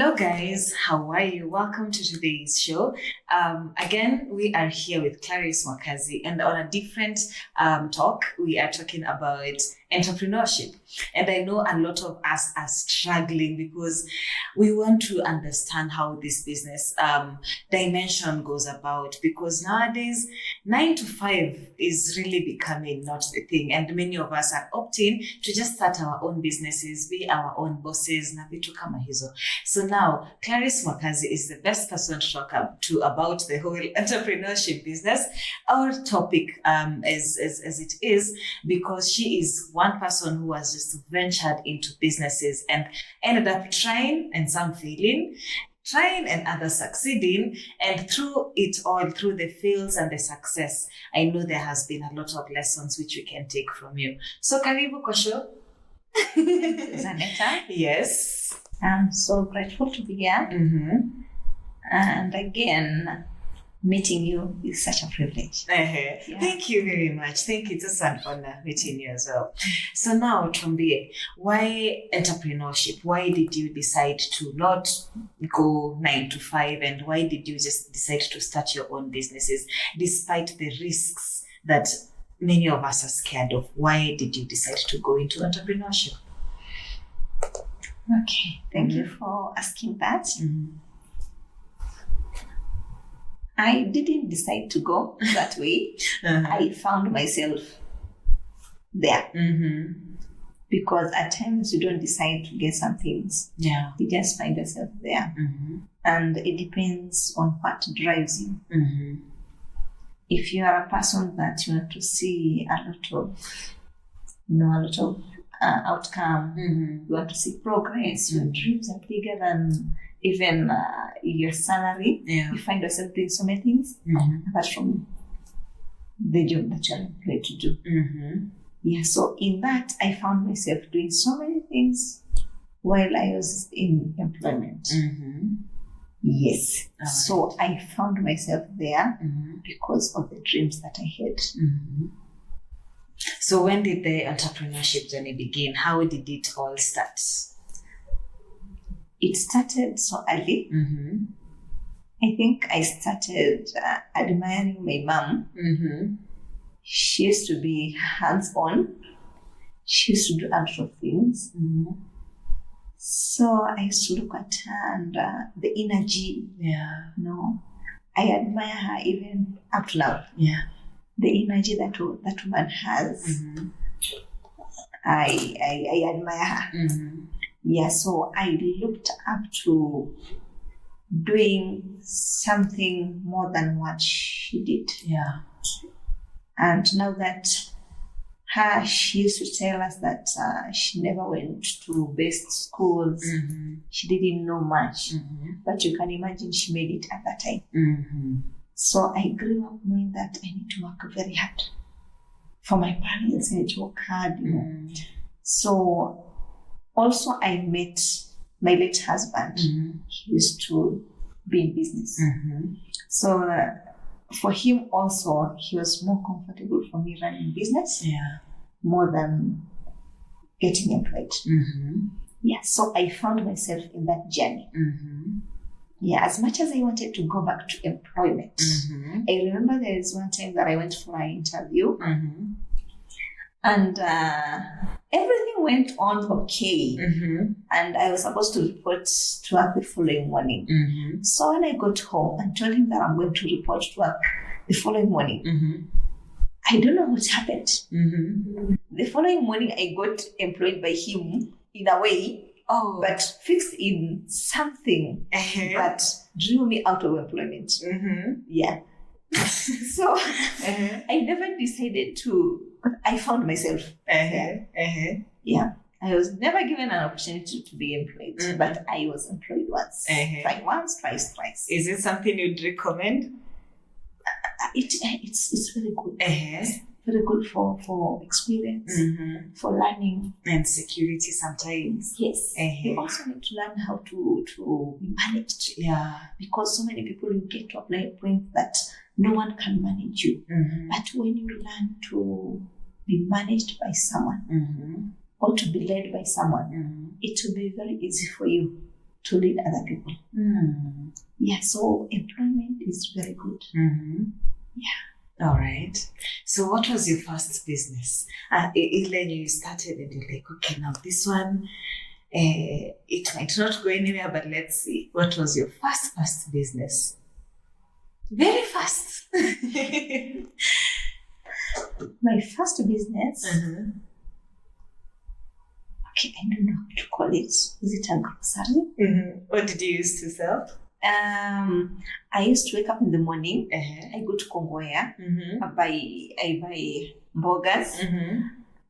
Hello, guys. How are you? Welcome to today's show. Again, we are here with Clarice Mwakazi, and on a different talk, we are talking about entrepreneurship. And I know a lot of us are struggling because we want to understand how this business dimension goes about, because nowadays 9 to 5 is really becoming not the thing, and many of us are opting to just start our own businesses, be our own bosses na vitu kama hizo. So now Clarice Mwakazi is the best person to talk about the whole entrepreneurship business, our topic as it is, because she is one person who has just ventured into businesses and ended up trying and some failing, trying and others succeeding, and through it all, through the fails and the success, I know there has been a lot of lessons which we can take from you. So karibu kwa show. Zanetta. Yes. I'm so grateful to be here. Mm-hmm. And again, meeting you is such a privilege. Yeah. Thank you very much. Thank you. It's an honor meeting you as well. So now, Tuambie, why entrepreneurship? Why did you decide to not go 9 to 5, and why did you just decide to start your own businesses despite the risks that many of us are scared of? Why did you decide to go into entrepreneurship? Okay, thank you for asking that. Mm-hmm. I didn't decide to go that way. I found myself there. Mm-hmm. Because at times you don't decide to get some things. Yeah. You just find yourself there. Mm-hmm. And it depends on what drives you. Mm-hmm. If you are a person that you want to see a lot of outcome, Mm-hmm. you want to see progress, your dreams are bigger than even your salary. Yeah. You find yourself doing so many things apart from the job that you're employed to do. Mm-hmm. Yeah, so in that, I found myself doing so many things while I was in employment. Mm-hmm. Yes. All So I found myself there Mm-hmm. because of the dreams that I had. Mm-hmm. So when did the entrepreneurship journey begin? How did it all start? It started so early. Mm-hmm. I think I started admiring my mom. Mm-hmm. She used to be hands-on. She used to do a lot of things. Mm-hmm. So I used to look at her and the energy. Yeah. I admire her even up to now. Yeah. The energy that woman has, Mm-hmm. I admire her. Mm-hmm. Yeah, so I looked up to doing something more than what she did. Yeah. And now that she used to tell us that she never went to best schools. Mm-hmm. She didn't know much. Mm-hmm. But you can imagine she made it at that time. Mm-hmm. So I grew up knowing that I need to work very hard. For my parents, I need to work hard, Mm-hmm. So also I met my late husband. Mm-hmm. He used to be in business. Mm-hmm. So for him also, he was more comfortable for me running business Yeah. more than getting employed. Mm-hmm. Yeah, so I found myself in that journey. Mm-hmm. Yeah, as much as I wanted to go back to employment, Mm-hmm. I remember there is one time that I went for an interview Mm-hmm. and everything went on okay. Mm-hmm. And I was supposed to report to work the following morning. Mm-hmm. So when I got home and told him that I'm going to report to work the following morning, Mm-hmm. I don't know what happened. Mm-hmm. The following morning, I got employed by him in a way, Oh. but fixed in something Uh-huh. that drew me out of employment. Mm-hmm. Yeah. So Uh-huh. I never decided to, but I found myself. Uh-huh. Uh-huh. Yeah. I was never given an opportunity to be employed, Mhm. but I was employed once. Twice. Is it something you'd recommend? It's very good. Uh-huh. Very good for experience, Mm-hmm. for learning. And security sometimes. Yes. Uh-huh. You also need to learn how to be managed. Yeah. Because so many people, you get to a point that no one can manage you. Mm-hmm. But when you learn to be managed by someone Mm-hmm. or to be led by someone, Mm-hmm. it will be very easy for you to lead other people. Mm. Yeah, so employment is very good. Mm-hmm. Yeah. All right. So what was your first business? Elaine, you started and you're like, okay, now this one, it might not go anywhere, but let's see. What was your first business? Very fast. My first business, Mm-hmm. okay, I don't know how to call it. Was it a grocery? Mm-hmm. What did you used to sell? I used to wake up in the morning. Uh-huh. I go to Kongoya. Mm-hmm. I buy burgers. Mm-hmm.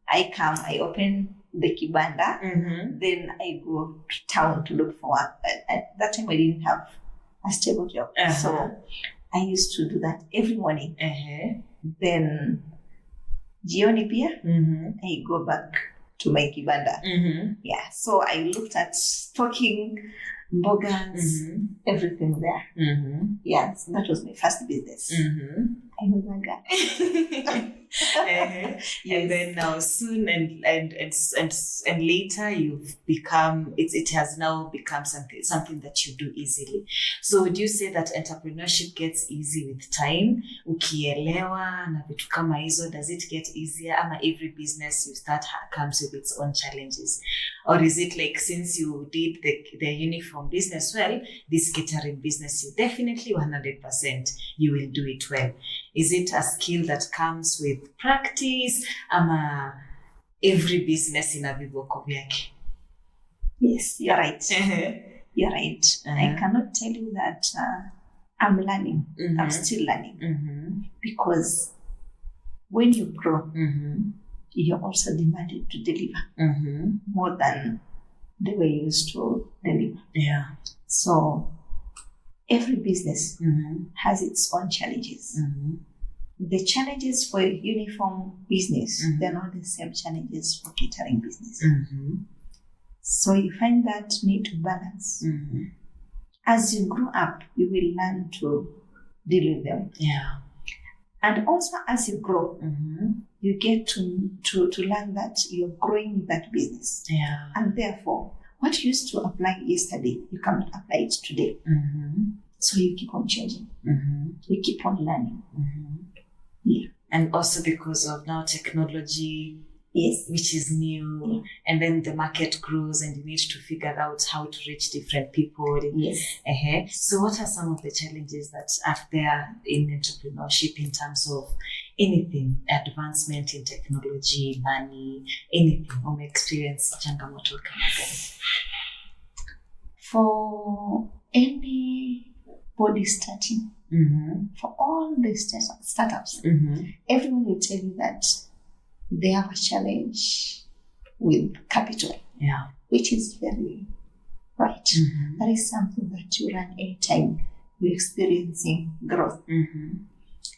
I come. I open the kibanda. Mm-hmm. Then I go to town to look for work. At that time, I didn't have a stable job, Uh-huh. so I used to do that every morning. Uh-huh. Then jioni pia, Mm-hmm. I go back to my kibanda. Mm-hmm. Yeah, so I looked at stocking, burgers, Mm-hmm. everything there. Mm-hmm. Yeah, so that was my first business. Mm-hmm. I was like that. Uh-huh. And then now soon and later you've become it has now become something that you do easily. So would you say that entrepreneurship gets easy with time? Ukielewa na vitu kama hizo, does it get easier? Ama every business you start comes with its own challenges? Or is it like, since you did the uniform business well, this catering business, you definitely 100% you will do it well? Is it a skill that comes with practice? Ama every business ina viboko vyake? Yes, you're right. You're right. I Uh-huh. cannot tell you that I'm learning. Mm-hmm. I'm still learning, Mm-hmm. because when you grow, Mm-hmm. you're also demanded to deliver Mm-hmm. more than the way you used to deliver. Yeah. So every business Mm-hmm. has its own challenges. Mm-hmm. The challenges for uniform business, Mhm. they're not the same challenges for catering business. Mm-hmm. So you find that you need to balance. Mm-hmm. As you grow up, you will learn to deal with them. Yeah. And also as you grow, Mm-hmm. you get to learn that you're growing with that business. Yeah. And therefore, what you used to apply yesterday, you cannot apply it today. Mm-hmm. So you keep on changing. Mm-hmm. You keep on learning. Mm-hmm. Yeah. And also because of now technology, Yes. which is new, and then the market grows and you need to figure out how to reach different people. Yes. Uh-huh. So what are some of the challenges that are there in entrepreneurship in terms of anything, advancement in technology, money, anything? Experience changamoto kama gani? For anybody starting, Mm-hmm. for all the startups, Mm-hmm. everyone will tell you that they have a challenge with capital, Yeah. which is very right. Mm-hmm. That is something that you run anytime you're experiencing growth. Mm-hmm.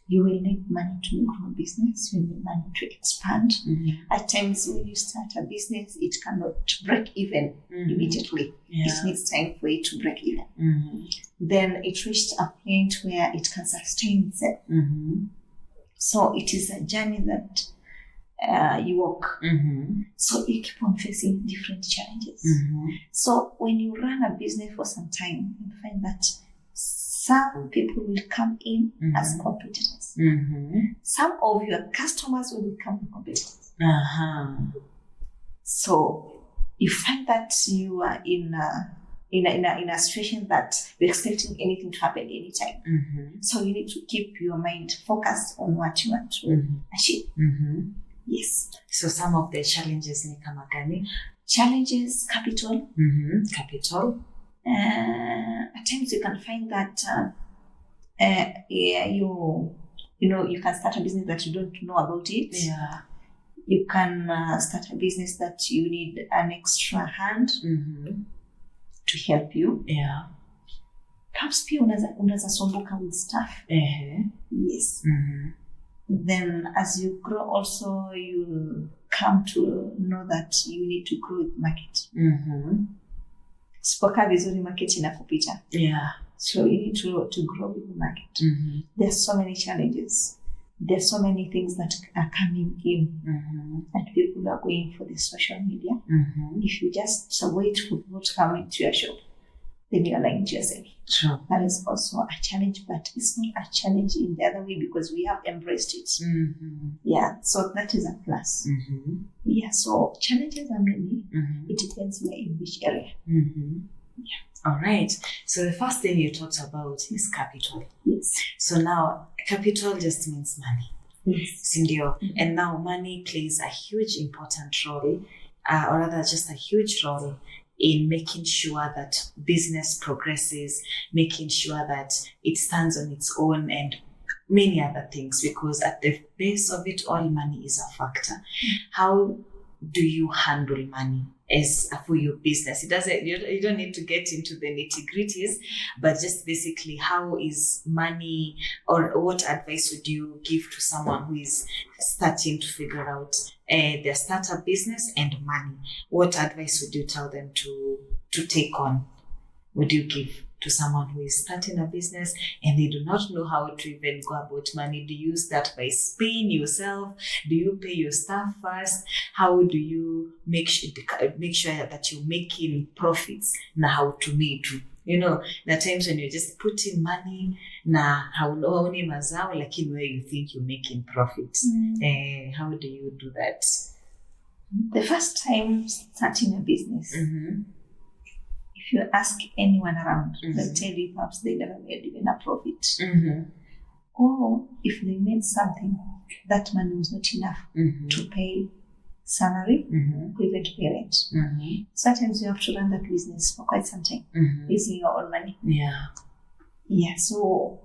You will need money to grow a business, you need money to expand. Mm-hmm. At times when you start a business, it cannot break even immediately. Yeah. It needs time for it to break even. Mm-hmm. Then it reached a point where it can sustain itself. Mm-hmm. So it is a journey that you walk. Mm-hmm. So you keep on facing different challenges. Mm-hmm. So when you run a business for some time, you find that some people will come in as competitors. Mm-hmm. Some of your customers will become competitors. Uh-huh. So you find that you are in a situation that you're expecting anything to happen anytime. Mm-hmm. So you need to keep your mind focused on what you want to achieve. Mm-hmm. Yes. So some of the challenges ni kama gani? Challenges, capital. Mm-hmm. Capital. At times you can find that you can start a business that you don't know about it. Yeah. You can start a business that you need an extra hand to help you. Yeah. Perhaps pia unaweza sumbuka with stuff. Yes. Then as you grow also, you come to know that you need to grow with market. Sipokaa vizuri market inakupita. Yeah. So you need to grow with the market. There's so many challenges. There's so many things that are coming in, and people are going for the social media. If you just wait for people to come into your shop, then you are lying to yourself. True. That is also a challenge, but it's not a challenge in the other way because we have embraced it. Yeah, so that is a plus. Yeah, so challenges are many. It depends in which area. Yeah. All right. So the first thing you talked about is capital. Yes. So now capital just means money. Yes. Sindio. And now money plays a huge important role, or rather just a huge role in making sure that business progresses, making sure that it stands on its own and many other things, because at the base of it all, money is a factor. How do you handle money as for your business? It doesn't, you don't need to get into the nitty-gritties, but just basically, how is money, or what advice would you give to someone who is starting to figure out their startup business and money? What advice would you tell them to take on? Would you give to someone who is starting a business and they do not know how to even go about money? Do you start by paying yourself? Do you pay your staff first? How do you make sure that you're making profits? Now, how to make it? You know, there are times when you're just putting money na hauoni mazao, lakini where you think you're making profit. How do you do that? The first time starting a business, if you ask anyone around, they'll tell you perhaps they never made even a profit. Or if they made something, that money was not enough to pay salary, or even to pay rent. Sometimes you have to run that business for quite some time using your own money. Yeah, so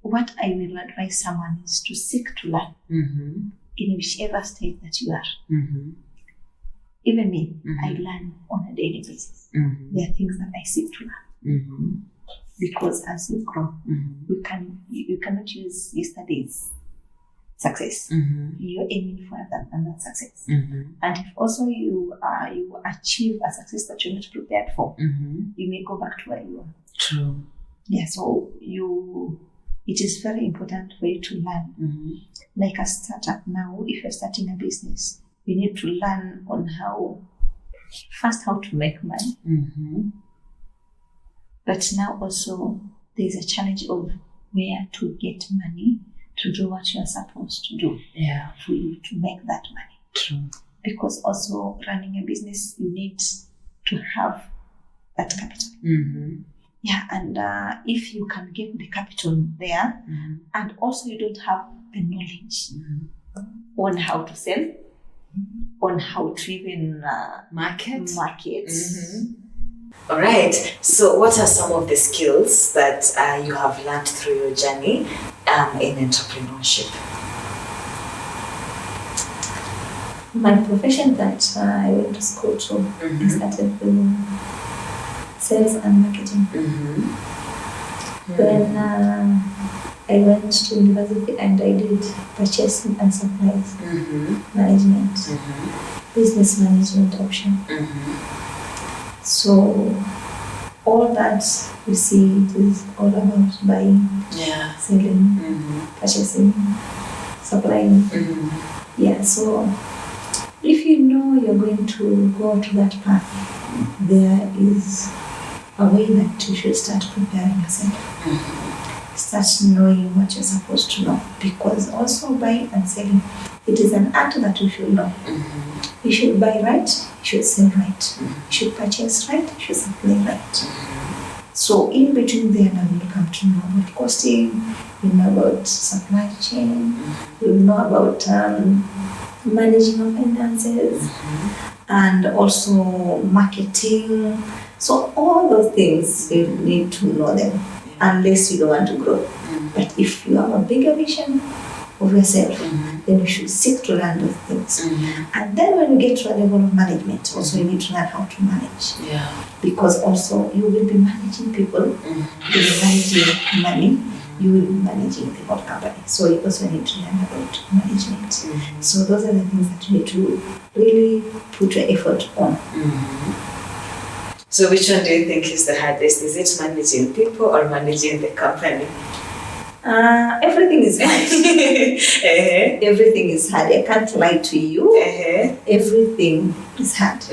what I will advise someone is to seek to learn in whichever state that you are. Even me, I learn on a daily basis. There are things that I seek to learn. Because as you grow, you cannot use yesterday's success. You're aiming for that success. And if also you achieve a success that you're not prepared for, you may go back to where you are. True. Yeah, so it is very important for you to learn. Like a startup now, if you're starting a business, you need to learn on how to make money. But now also there's a challenge of where to get money to do what you're supposed to do. For you to make that money. True. Because also running a business, you need to have that capital. Yeah, and if you can get the capital there, and also you don't have the knowledge on how to sell, on how to even market. All right. So what are some of the skills that you have learned through your journey in entrepreneurship? My profession that I went to school to, I started with sales and marketing. Then I went to university and I did purchasing and supplies management, business management option. So all that you see, it is all about buying, selling, purchasing, supplying. Yeah, so if you know you're going to go to that path, there is a way that you should start preparing yourself. Start knowing what you're supposed to know. Because also buying and selling, it is an art that you should know. You should buy right, you should sell right. You should purchase right, you should supply right. So in between there, now you come to know about costing, you know about supply chain, you know about managing of finances, and also marketing. So all those things, you need to know them, unless you don't want to grow. But if you have a bigger vision of yourself, then you should seek to learn those things. And then when you get to a level of management, also you need to learn how to manage. Because also you will be managing people, you will be managing money, you will be managing the whole company. So you also need to learn about management. So those are the things that you need to really put your effort on. So which one do you think is the hardest? Is it managing people or managing the company? Everything is hard. Everything is hard. I can't lie to you. Everything is hard.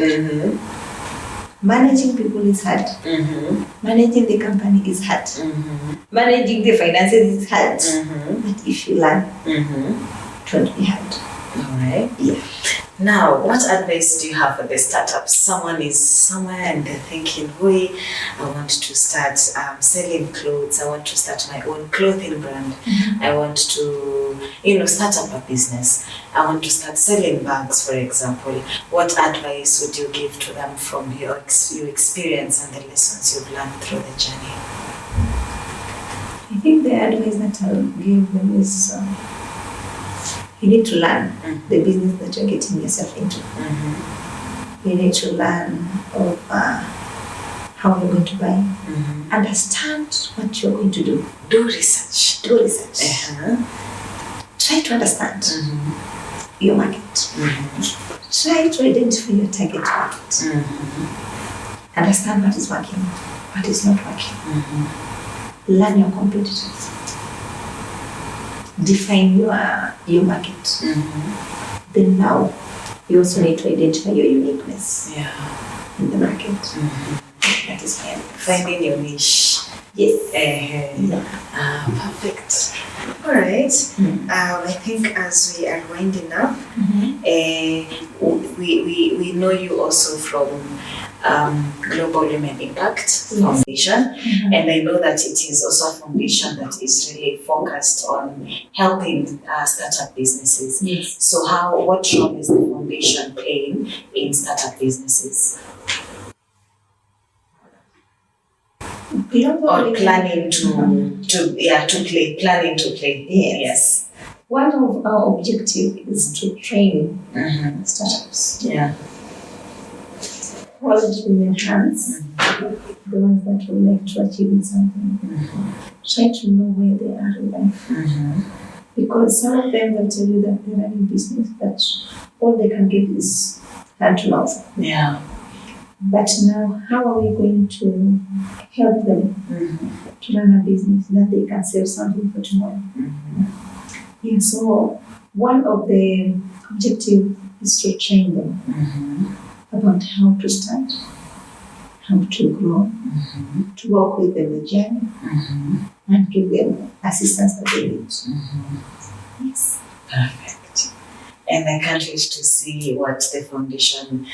Managing people is hard. Managing the company is hard. Managing the finances is hard. But if you learn, it won't be hard. All right. Yeah. Now, what advice do you have for the startups? Someone is somewhere and they're thinking, "Hey, I want to start selling clothes. I want to start my own clothing brand. I want to, start up a business. I want to start selling bags, for example." What advice would you give to them from your experience and the lessons you've learned through the journey? I think the advice that I'll give them is you need to learn the business that you're getting yourself into. You need to learn of how you're going to buy. Understand what you're going to do. Do research. Try to understand your market. Try to identify your target market. Understand what is working, what is not working. Learn your competitors. Define your market. Then now, you also need to identify your uniqueness in the market. That is finding your niche. Yes. Perfect. All right. I think as we are winding up, we know you also from Global Women Impact Foundation, and I know that it is also a foundation that is really focused on helping startup businesses. Yes. So what role is the foundation playing in startup businesses? Or planning to play. Yes. One of our objectives is to train startups. Yeah. Hold women hands, the ones that will make to achieving something. Try to know where they are in life. Because some of them will tell you that they're running business, but all they can get is hand to mouth. Yeah. But now, how are we going to help them to run a business that they can sell something for tomorrow? Yeah, so one of the objectives is to train them about how to start, how to grow, to work with them the journey, and give them assistance that they need. Yes. Perfect. And I can't wait to see what the foundation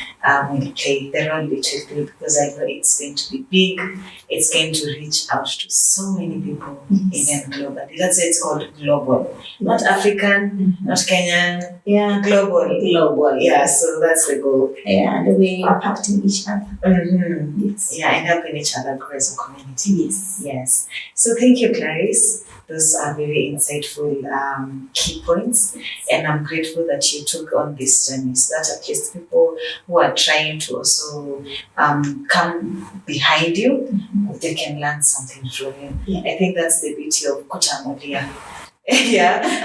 will play, the role it will play, because I know it's going to be big. It's going to reach out to so many people, even globally. That's why it's called global. Not African, not Kenyan, global. Yeah, so that's the goal. Yeah, and we're impacting each other. Yes. Yeah, and helping each other grow as a community. Yes. So thank you, Clarice. Those are very insightful key points, and I'm grateful that you took on this journey so that at least people who are trying to also come behind you, they can learn something from you. I think that's the beauty of Kutamulia.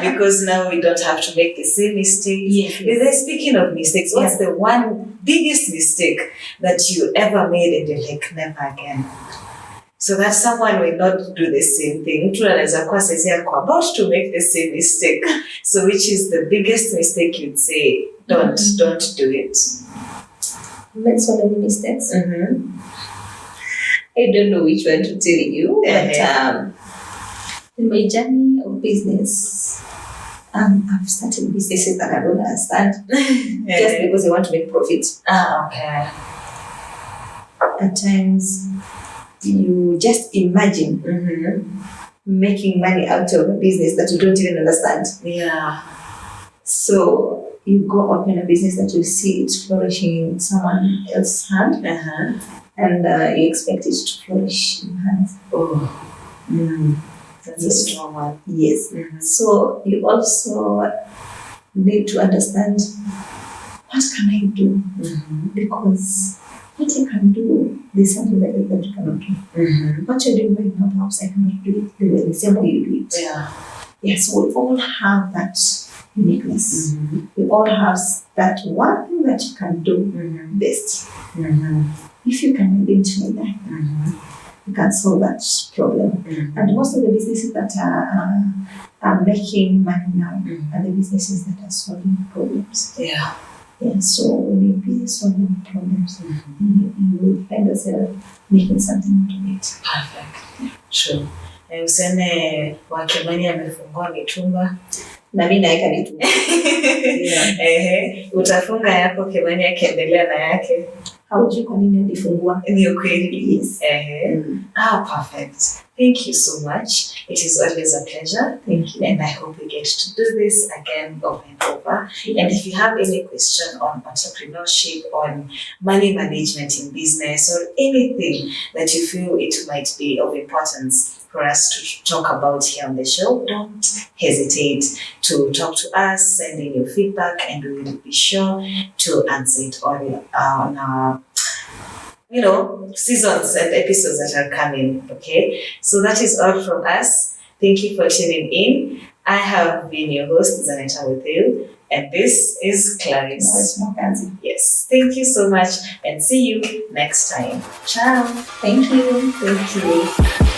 Because now we don't have to make the same mistakes. Speaking of mistakes, what's the one biggest mistake that you ever made and you're like, never again? So that someone will not do the same thing. Mtu anaweza kuwa sasa about to make the same mistake. So which is the biggest mistake you'd say, don't do it? I made so many mistakes. I don't know which one to tell you, but in my journey of business, I've started businesses that I don't understand just because I want to make profit. Okay. At times, you just imagine making money out of a business that you don't even understand. Yeah. So you go open a business that you see it's flourishing in someone else's hand, and you expect it to flourish in your hands. That's a strong one. Yes. So you also need to understand, what can I do? Because what I can do, there's something that you cannot do. What you're doing right now, perhaps I cannot do it the same way you do it. Yes, we all have that uniqueness. We all have that one thing that you can do best. If you can identify that, you can solve that problem. And most of the businesses that are making money now are the businesses that are solving problems. Yeah, so when you're busy solving problems, you will find yourself making something out of it. Perfect. True. Useme Wakimani amefungua mitumba Na mimi naeka nitu. Utafunga yako, Kimani akiendelea na yake. Haujui kwa nini alifungua. Ni ukweli. Yes. Perfect. Thank you so much. It is always a pleasure. Thank you. And I hope we get to do this again over and over. And if you have any question on entrepreneurship, on money management in business, or anything that you feel it might be of importance for us to talk about here on the show, don't hesitate to talk to us, send in your feedback, and we will be sure to answer it all on our seasons and episodes that are coming. Okay, so that is all from us. Thank you for tuning in. I have been your host, Zanetta, with you, and this is Clarice. Yes, thank you so much, and see you next time. Ciao. Thank you. Thank you.